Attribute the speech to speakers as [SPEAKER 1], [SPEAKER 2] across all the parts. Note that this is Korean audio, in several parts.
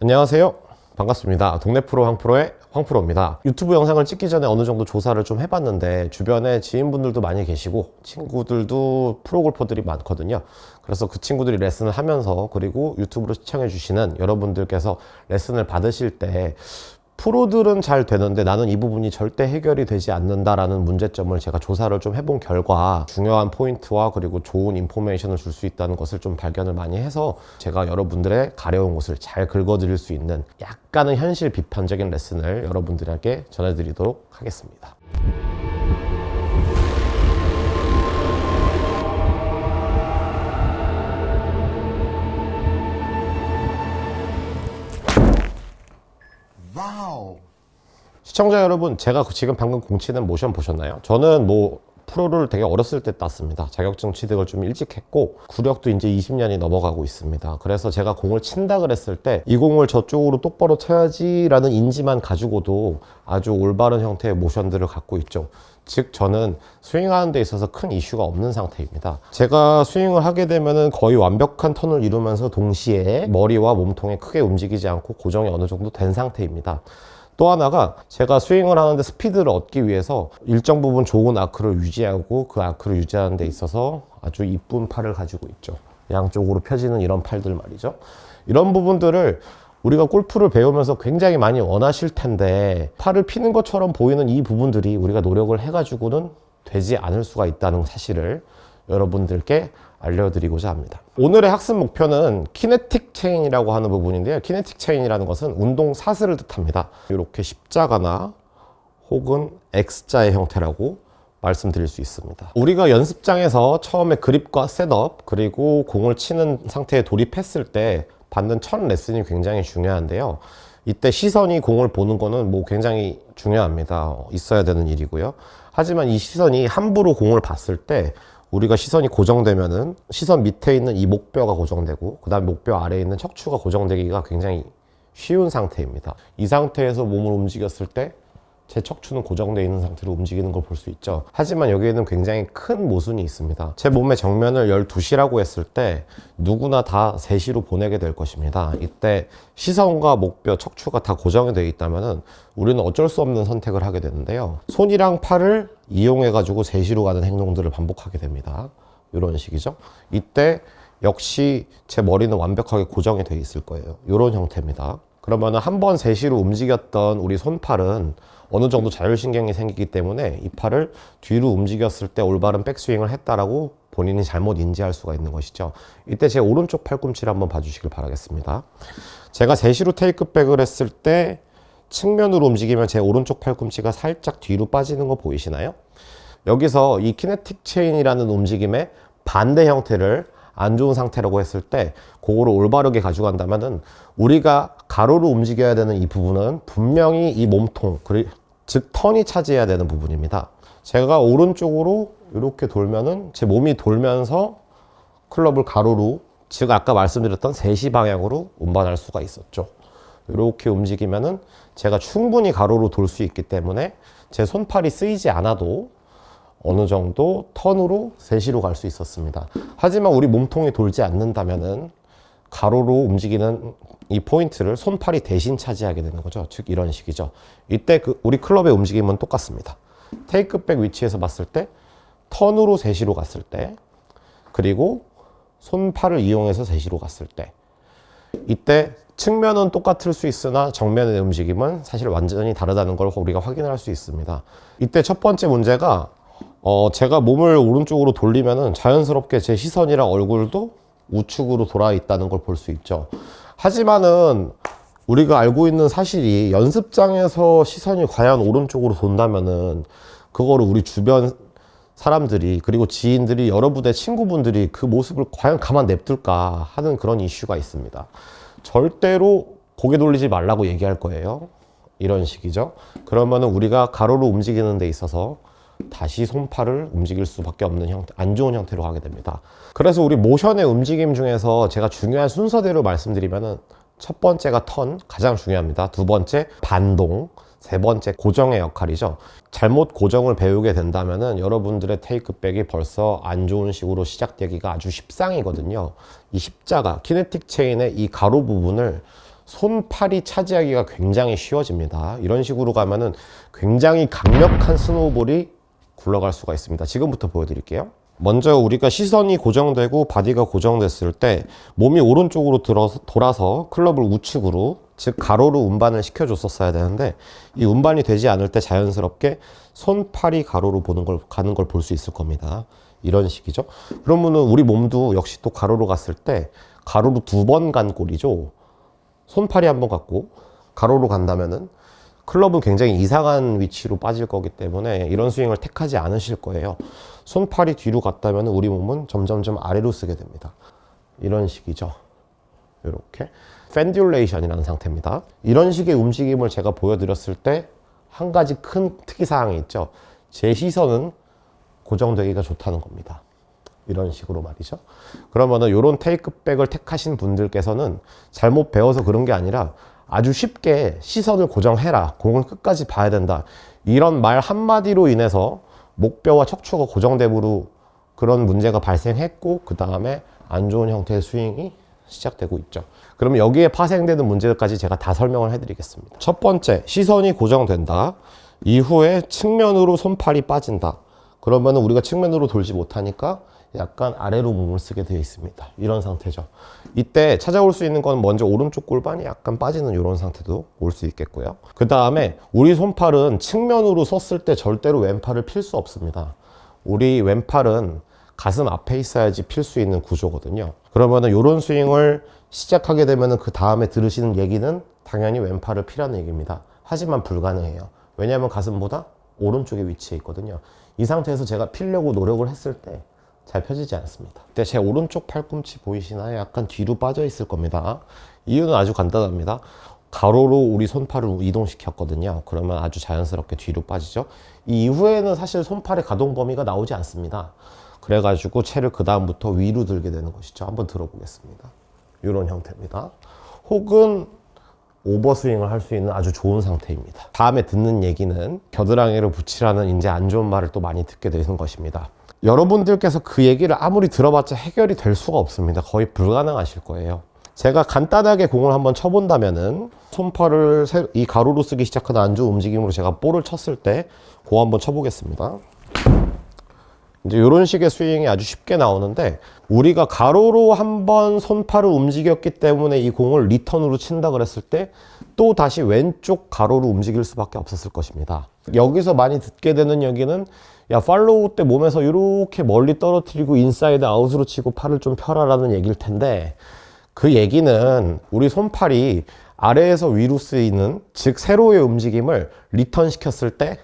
[SPEAKER 1] 안녕하세요. 반갑습니다. 동네 프로 황프로의 황프로입니다. 유튜브 영상을 찍기 전에 어느 정도 조사를 좀 해봤는데 주변에 지인분들도 많이 계시고 친구들도 프로골퍼들이 많거든요. 그래서 그 친구들이 레슨을 하면서 그리고 유튜브로 시청해 주시는 여러분들께서 레슨을 받으실 때 프로들은 잘 되는데 나는 이 부분이 절대 해결이 되지 않는다라는 문제점을 제가 조사를 좀 해본 결과 중요한 포인트와 그리고 좋은 인포메이션을 줄 수 있다는 것을 좀 발견을 많이 해서 제가 여러분들의 가려운 곳을 잘 긁어드릴 수 있는 약간은 현실 비판적인 레슨을 여러분들에게 전해드리도록 하겠습니다. 시청자 여러분, 제가 지금 방금 공 치는 모션 보셨나요? 저는 프로를 되게 어렸을 때 땄습니다. 자격증 취득을 좀 일찍 했고 구력도 이제 20년이 넘어가고 있습니다. 그래서 제가 공을 친다 그랬을 때 이 공을 저쪽으로 똑바로 쳐야지 라는 인지만 가지고도 아주 올바른 형태의 모션들을 갖고 있죠. 즉 저는 스윙하는 데 있어서 큰 이슈가 없는 상태입니다. 제가 스윙을 하게 되면은 거의 완벽한 턴을 이루면서 동시에 머리와 몸통이 크게 움직이지 않고 고정이 어느 정도 된 상태입니다. 또 하나가 제가 스윙을 하는데 스피드를 얻기 위해서 일정 부분 좋은 아크를 유지하고 그 아크를 유지하는 데 있어서 아주 이쁜 팔을 가지고 있죠. 양쪽으로 펴지는 이런 팔들 말이죠. 이런 부분들을 우리가 골프를 배우면서 굉장히 많이 원하실 텐데 팔을 피는 것처럼 보이는 이 부분들이 우리가 노력을 해가지고는 되지 않을 수가 있다는 사실을 여러분들께 알려드리고자 합니다. 오늘의 학습 목표는 키네틱 체인이라고 하는 부분인데요. 키네틱 체인이라는 것은 운동 사슬을 뜻합니다. 이렇게 십자가나 혹은 X자의 형태라고 말씀드릴 수 있습니다. 우리가 연습장에서 처음에 그립과 셋업 그리고 공을 치는 상태에 돌입했을 때 받는 첫 레슨이 굉장히 중요한데요. 이때 시선이 공을 보는 거는 굉장히 중요합니다. 있어야 되는 일이고요. 하지만 이 시선이 함부로 공을 봤을 때 우리가 시선이 고정되면은 시선 밑에 있는 이 목뼈가 고정되고 그 다음 목뼈 아래에 있는 척추가 고정되기가 굉장히 쉬운 상태입니다. 이 상태에서 몸을 움직였을 때 제 척추는 고정되어 있는 상태로 움직이는 걸 볼 수 있죠. 하지만 여기에는 굉장히 큰 모순이 있습니다. 제 몸의 정면을 12시라고 했을 때 누구나 다 3시로 보내게 될 것입니다. 이때 시선과 목뼈, 척추가 다 고정이 되어 있다면 우리는 어쩔 수 없는 선택을 하게 되는데요. 손이랑 팔을 이용해 가지고 3시로 가는 행동들을 반복하게 됩니다. 이런 식이죠. 이때 역시 제 머리는 완벽하게 고정이 되어 있을 거예요. 이런 형태입니다. 그러면 한번 3시로 움직였던 우리 손팔은 어느 정도 자율신경이 생기기 때문에 이 팔을 뒤로 움직였을 때 올바른 백스윙을 했다라고 본인이 잘못 인지할 수가 있는 것이죠. 이때 제 오른쪽 팔꿈치를 한번 봐주시길 바라겠습니다. 제가 3시로 테이크백을 했을 때 측면으로 움직이면 제 오른쪽 팔꿈치가 살짝 뒤로 빠지는 거 보이시나요? 여기서 이 키네틱 체인이라는 움직임의 반대 형태를 안 좋은 상태라고 했을 때 그거를 올바르게 가져간다면은 우리가 가로로 움직여야 되는 이 부분은 분명히 이 몸통, 즉 턴이 차지해야 되는 부분입니다. 제가 오른쪽으로 이렇게 돌면은 제 몸이 돌면서 클럽을 가로로, 즉 아까 말씀드렸던 3시 방향으로 운반할 수가 있었죠. 이렇게 움직이면은 제가 충분히 가로로 돌 수 있기 때문에 제 손팔이 쓰이지 않아도 어느 정도 턴으로 3시로 갈 수 있었습니다. 하지만 우리 몸통이 돌지 않는다면은 가로로 움직이는 이 포인트를 손팔이 대신 차지하게 되는 거죠. 즉 이런 식이죠. 이때 우리 클럽의 움직임은 똑같습니다. 테이크백 위치에서 봤을 때 턴으로 3시로 갔을 때 그리고 손팔을 이용해서 3시로 갔을 때 이때 측면은 똑같을 수 있으나 정면의 움직임은 사실 완전히 다르다는 걸 우리가 확인을 할 수 있습니다. 이때 첫 번째 문제가 제가 몸을 오른쪽으로 돌리면은 자연스럽게 제 시선이랑 얼굴도 우측으로 돌아 있다는 걸 볼 수 있죠. 하지만은 우리가 알고 있는 사실이 연습장에서 시선이 과연 오른쪽으로 돈다면은 그거를 우리 주변 사람들이 그리고 지인들이 여러 분의 친구분들이 그 모습을 과연 가만 냅둘까 하는 그런 이슈가 있습니다. 절대로 고개 돌리지 말라고 얘기할 거예요. 이런 식이죠. 그러면은 우리가 가로로 움직이는 데 있어서 다시 손팔을 움직일 수밖에 없는 형태, 안 좋은 형태로 가게 됩니다. 그래서 우리 모션의 움직임 중에서 제가 중요한 순서대로 말씀드리면은 첫 번째가 턴, 가장 중요합니다. 두 번째 반동, 세 번째 고정의 역할이죠. 잘못 고정을 배우게 된다면은 여러분들의 테이크백이 벌써 안 좋은 식으로 시작되기가 아주 십상이거든요. 이 십자가, 키네틱 체인의 이 가로 부분을 손팔이 차지하기가 굉장히 쉬워집니다. 이런 식으로 가면은 굉장히 강력한 스노우볼이 굴러갈 수가 있습니다. 지금부터 보여드릴게요. 먼저 우리가 시선이 고정되고 바디가 고정됐을 때 몸이 오른쪽으로 돌아서 클럽을 우측으로, 즉 가로로 운반을 시켜줬었어야 되는데, 이 운반이 되지 않을 때 자연스럽게 손팔이 가로로 가는 걸 볼 수 있을 겁니다. 이런 식이죠. 그러면은 우리 몸도 역시 또 가로로 갔을 때 가로로 2번 간 꼴이죠. 손팔이 한번 갔고 가로로 간다면은 클럽은 굉장히 이상한 위치로 빠질 거기 때문에 이런 스윙을 택하지 않으실 거예요. 손팔이 뒤로 갔다면 우리 몸은 점점점 아래로 쓰게 됩니다. 이런 식이죠. 이렇게 펜듈레이션이라는 상태입니다. 이런 식의 움직임을 제가 보여드렸을 때 한 가지 큰 특이사항이 있죠. 제 시선은 고정되기가 좋다는 겁니다. 이런 식으로 말이죠. 그러면은 이런 테이크백을 택하신 분들께서는 잘못 배워서 그런 게 아니라 아주 쉽게 시선을 고정해라, 공을 끝까지 봐야 된다, 이런 말 한마디로 인해서 목뼈와 척추가 고정됨으로 그런 문제가 발생했고, 그 다음에 안 좋은 형태의 스윙이 시작되고 있죠. 그러면 여기에 파생되는 문제까지 제가 다 설명을 해드리겠습니다. 첫 번째, 시선이 고정된다. 이후에 측면으로 손팔이 빠진다. 그러면 우리가 측면으로 돌지 못하니까 약간 아래로 몸을 쓰게 되어 있습니다. 이런 상태죠. 이때 찾아올 수 있는 건 먼저 오른쪽 골반이 약간 빠지는 이런 상태도 올 수 있겠고요. 그 다음에 우리 손팔은 측면으로 섰을 때 절대로 왼팔을 필 수 없습니다. 우리 왼팔은 가슴 앞에 있어야지 필 수 있는 구조거든요. 그러면은 이런 스윙을 시작하게 되면은 그 다음에 들으시는 얘기는 당연히 왼팔을 피라는 얘기입니다. 하지만 불가능해요. 왜냐하면 가슴보다 오른쪽에 위치해 있거든요. 이 상태에서 제가 피려고 노력을 했을 때 잘 펴지지 않습니다. 근데 제 오른쪽 팔꿈치 보이시나요? 약간 뒤로 빠져 있을 겁니다. 이유는 아주 간단합니다. 가로로 우리 손팔을 이동시켰거든요. 그러면 아주 자연스럽게 뒤로 빠지죠. 이 이후에는 사실 손팔의 가동 범위가 나오지 않습니다. 그래가지고 채를 그 다음부터 위로 들게 되는 것이죠. 한번 들어보겠습니다. 이런 형태입니다. 혹은 오버스윙을 할 수 있는 아주 좋은 상태입니다. 다음에 듣는 얘기는 겨드랑이를 붙이라는 이제 안 좋은 말을 또 많이 듣게 되는 것입니다. 여러분들께서 그 얘기를 아무리 들어봤자 해결이 될 수가 없습니다. 거의 불가능하실 거예요. 제가 간단하게 공을 한번 쳐본다면은 손팔을 이 가로로 쓰기 시작하는 안 좋은 움직임으로 제가 볼을 쳤을 때 공 한번 쳐보겠습니다. 이제 이런 식의 스윙이 아주 쉽게 나오는데, 우리가 가로로 한번 손팔을 움직였기 때문에 이 공을 리턴으로 친다 그랬을 때 또 다시 왼쪽 가로로 움직일 수밖에 없었을 것입니다. 여기서 많이 듣게 되는 얘기는, 야, 팔로우 때 몸에서 이렇게 멀리 떨어뜨리고 인사이드 아웃으로 치고 팔을 좀 펴라라는 얘기일 텐데, 그 얘기는 우리 손팔이 아래에서 위로 쓰이는, 즉 세로의 움직임을 리턴 시켰을 때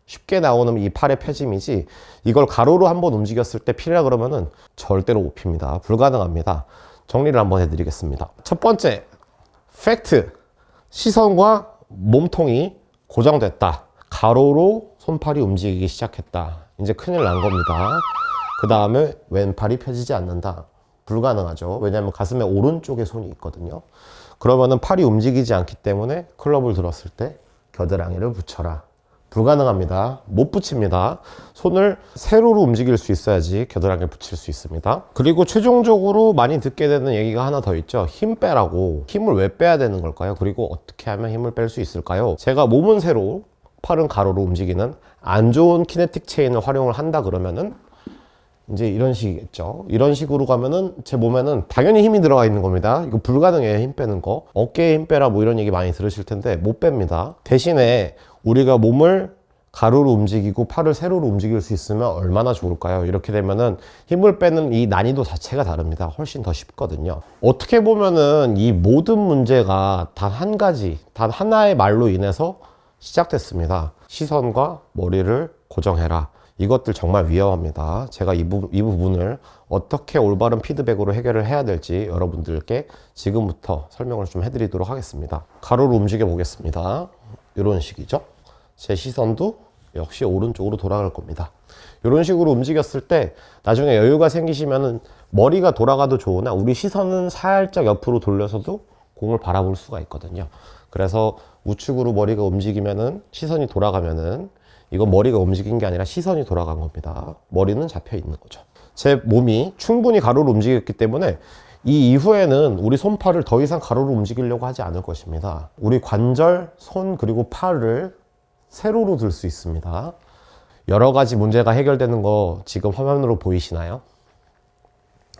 [SPEAKER 1] 쉽게 나오는 이 팔의 펴짐이지, 이걸 가로로 한번 움직였을 때 피라 그러면은 절대로 못 핍니다. 불가능합니다. 정리를 한번 해드리겠습니다. 첫 번째, 팩트. 시선과 몸통이 고정됐다. 가로로 손팔이 움직이기 시작했다. 이제 큰일 난 겁니다. 그 다음에 왼팔이 펴지지 않는다. 불가능하죠. 왜냐하면 가슴의 오른쪽에 손이 있거든요. 그러면은 팔이 움직이지 않기 때문에 클럽을 들었을 때 겨드랑이를 붙여라. 불가능합니다. 못 붙입니다. 손을 세로로 움직일 수 있어야지 겨드랑이를 붙일 수 있습니다. 그리고 최종적으로 많이 듣게 되는 얘기가 하나 더 있죠. 힘 빼라고. 힘을 왜 빼야 되는 걸까요? 그리고 어떻게 하면 힘을 뺄 수 있을까요? 제가 몸은 세로, 팔은 가로로 움직이는 안 좋은 키네틱 체인을 활용을 한다 그러면은 이제 이런 식이겠죠. 이런 식으로 가면은 제 몸에는 당연히 힘이 들어가 있는 겁니다. 이거 불가능해요, 힘 빼는 거. 어깨에 힘 빼라 뭐 이런 얘기 많이 들으실 텐데 못 뺍니다. 대신에 우리가 몸을 가로로 움직이고 팔을 세로로 움직일 수 있으면 얼마나 좋을까요? 이렇게 되면은 힘을 빼는 이 난이도 자체가 다릅니다. 훨씬 더 쉽거든요. 어떻게 보면은 이 모든 문제가 단 한 가지, 단 하나의 말로 인해서 시작됐습니다. 시선과 머리를 고정해라. 이것들 정말 위험합니다. 제가 이 부분을 어떻게 올바른 피드백으로 해결을 해야 될지 여러분들께 지금부터 설명을 좀 해드리도록 하겠습니다. 가로로 움직여 보겠습니다. 이런 식이죠. 제 시선도 역시 오른쪽으로 돌아갈 겁니다. 이런 식으로 움직였을 때 나중에 여유가 생기시면은 머리가 돌아가도 좋으나 우리 시선은 살짝 옆으로 돌려서도 공을 바라볼 수가 있거든요. 그래서 우측으로 머리가 움직이면은 시선이 돌아가면은 이건 머리가 움직인 게 아니라 시선이 돌아간 겁니다. 머리는 잡혀 있는 거죠. 제 몸이 충분히 가로로 움직였기 때문에 이 이후에는 우리 손팔을 더 이상 가로로 움직이려고 하지 않을 것입니다. 우리 관절, 손 그리고 팔을 세로로 들 수 있습니다. 여러 가지 문제가 해결되는 거 지금 화면으로 보이시나요?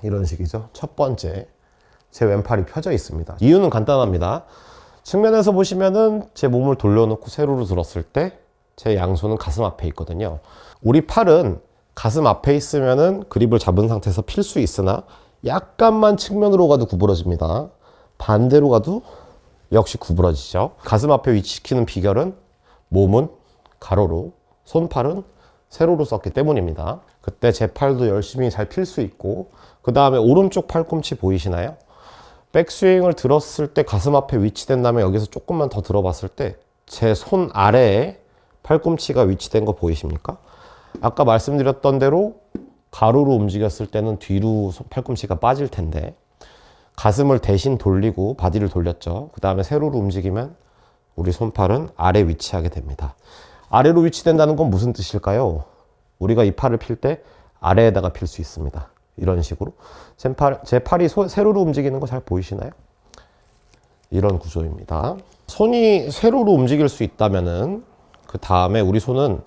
[SPEAKER 1] 이런 식이죠. 첫 번째, 제 왼팔이 펴져 있습니다. 이유는 간단합니다. 측면에서 보시면은 제 몸을 돌려놓고 세로로 들었을 때 제 양손은 가슴 앞에 있거든요. 우리 팔은 가슴 앞에 있으면은 그립을 잡은 상태에서 필 수 있으나 약간만 측면으로 가도 구부러집니다. 반대로 가도 역시 구부러지죠. 가슴 앞에 위치시키는 비결은 몸은 가로로, 손팔은 세로로 썼기 때문입니다. 그때 제 팔도 열심히 잘 필 수 있고, 그 다음에 오른쪽 팔꿈치 보이시나요? 백스윙을 들었을 때 가슴 앞에 위치된 다음에 여기서 조금만 더 들어봤을 때 제 손 아래에 팔꿈치가 위치된 거 보이십니까? 아까 말씀드렸던 대로 가로로 움직였을 때는 뒤로 팔꿈치가 빠질 텐데 가슴을 대신 돌리고 바디를 돌렸죠. 그 다음에 세로로 움직이면 우리 손팔은 아래 위치하게 됩니다. 아래로 위치된다는 건 무슨 뜻일까요? 우리가 이 팔을 필 때 아래에다가 필 수 있습니다. 이런 식으로 제 팔이 세로로 움직이는 거 잘 보이시나요? 이런 구조입니다. 손이 세로로 움직일 수 있다면은 그 다음에 우리 손은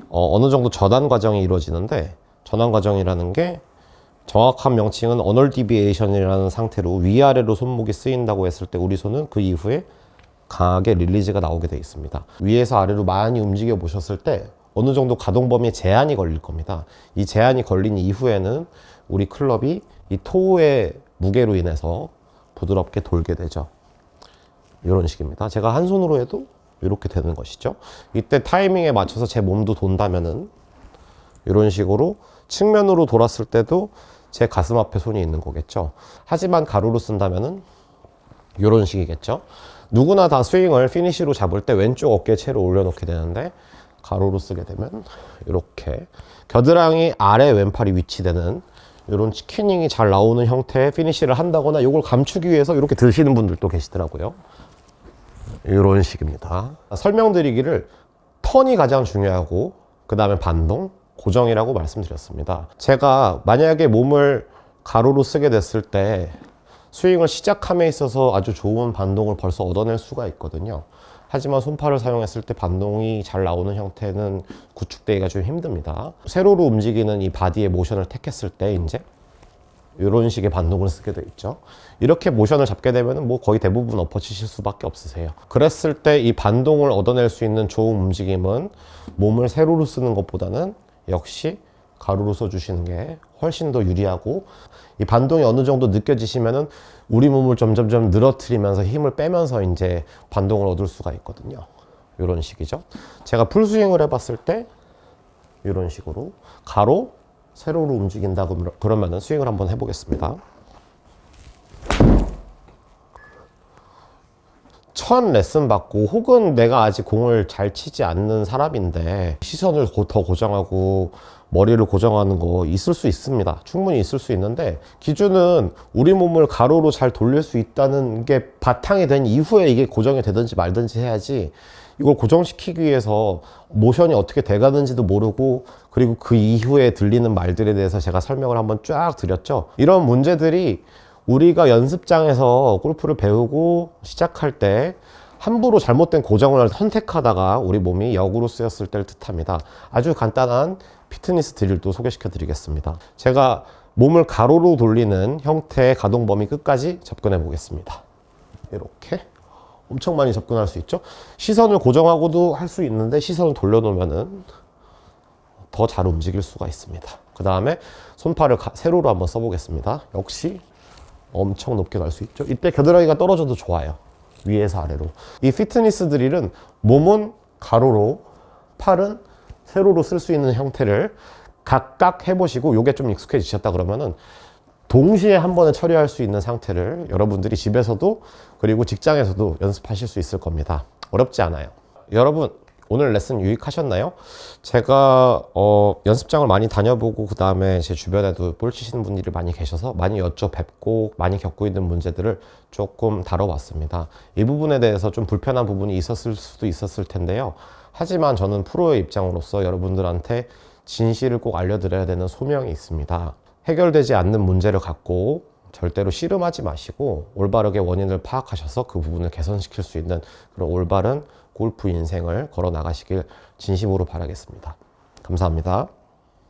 [SPEAKER 1] 어느 정도 전환 과정이 이루어지는데, 전환 과정이라는 게 정확한 명칭은 언얼 디비에이션이라는 상태로 위아래로 손목이 쓰인다고 했을 때 우리 손은 그 이후에 강하게 릴리즈가 나오게 되어 있습니다. 위에서 아래로 많이 움직여 보셨을 때 어느 정도 가동 범위에 제한이 걸릴 겁니다. 이 제한이 걸린 이후에는 우리 클럽이 이 토우의 무게로 인해서 부드럽게 돌게 되죠. 이런 식입니다. 제가 한 손으로 해도 이렇게 되는 것이죠. 이때 타이밍에 맞춰서 제 몸도 돈다면은 이런 식으로 측면으로 돌았을 때도 제 가슴 앞에 손이 있는 거겠죠. 하지만 가로로 쓴다면은 이런 식이겠죠. 누구나 다 스윙을 피니시로 잡을 때 왼쪽 어깨에 채를 올려놓게 되는데 가로로 쓰게 되면 이렇게 겨드랑이 아래 왼팔이 위치되는 이런 치키닝이 잘 나오는 형태의 피니시를 한다거나 이걸 감추기 위해서 이렇게 드시는 분들도 계시더라고요. 이런 식입니다. 설명드리기를 턴이 가장 중요하고 그 다음에 반동, 고정이라고 말씀드렸습니다. 제가 만약에 몸을 가로로 쓰게 됐을 때 스윙을 시작함에 있어서 아주 좋은 반동을 벌써 얻어낼 수가 있거든요. 하지만 손팔을 사용했을 때 반동이 잘 나오는 형태는 구축되기가 좀 힘듭니다. 세로로 움직이는 이 바디의 모션을 택했을 때 이제 이런 식의 반동을 쓰게 돼 있죠. 이렇게 모션을 잡게 되면 뭐 거의 대부분 엎어치실 수밖에 없으세요. 그랬을 때 이 반동을 얻어낼 수 있는 좋은 움직임은 몸을 세로로 쓰는 것보다는 역시 가로로 써주시는 게 훨씬 더 유리하고, 이 반동이 어느 정도 느껴지시면은 우리 몸을 점점점 늘어뜨리면서 힘을 빼면서 이제 반동을 얻을 수가 있거든요. 이런 식이죠. 제가 풀스윙을 해봤을 때 이런 식으로 가로, 세로로 움직인다 그러면은 스윙을 한번 해보겠습니다. 첫 레슨 받고 혹은 내가 아직 공을 잘 치지 않는 사람인데 시선을 더 고정하고 머리를 고정하는 거 있을 수 있습니다. 충분히 있을 수 있는데 기준은 우리 몸을 가로로 잘 돌릴 수 있다는 게 바탕이 된 이후에 이게 고정이 되든지 말든지 해야지, 이걸 고정시키기 위해서 모션이 어떻게 돼가는지도 모르고 그리고 그 이후에 들리는 말들에 대해서 제가 설명을 한번 쫙 드렸죠. 이런 문제들이 우리가 연습장에서 골프를 배우고 시작할 때 함부로 잘못된 고정을 선택하다가 우리 몸이 역으로 쓰였을 때를 뜻합니다. 아주 간단한 피트니스 드릴도 소개시켜 드리겠습니다. 제가 몸을 가로로 돌리는 형태의 가동 범위 끝까지 접근해 보겠습니다. 이렇게 엄청 많이 접근할 수 있죠. 시선을 고정하고도 할 수 있는데 시선을 돌려놓으면은 더 잘 움직일 수가 있습니다. 그 다음에 손팔을 세로로 한번 써보겠습니다. 역시 엄청 높게 갈 수 있죠. 이때 겨드랑이가 떨어져도 좋아요. 위에서 아래로. 이 피트니스 드릴은 몸은 가로로, 팔은 세로로 쓸 수 있는 형태를 각각 해보시고 요게 좀 익숙해지셨다 그러면은 동시에 한 번에 처리할 수 있는 상태를 여러분들이 집에서도 그리고 직장에서도 연습하실 수 있을 겁니다. 어렵지 않아요. 여러분 오늘 레슨 유익하셨나요? 제가 연습장을 많이 다녀보고 그 다음에 제 주변에도 볼 치시는 분들이 많이 계셔서 많이 여쭤뵙고 많이 겪고 있는 문제들을 조금 다뤄봤습니다. 이 부분에 대해서 좀 불편한 부분이 있었을 수도 있었을 텐데요. 하지만 저는 프로의 입장으로서 여러분들한테 진실을 꼭 알려드려야 되는 소명이 있습니다. 해결되지 않는 문제를 갖고 절대로 씨름하지 마시고 올바르게 원인을 파악하셔서 그 부분을 개선시킬 수 있는 그런 올바른 골프 인생을 걸어 나가시길 진심으로 바라겠습니다. 감사합니다.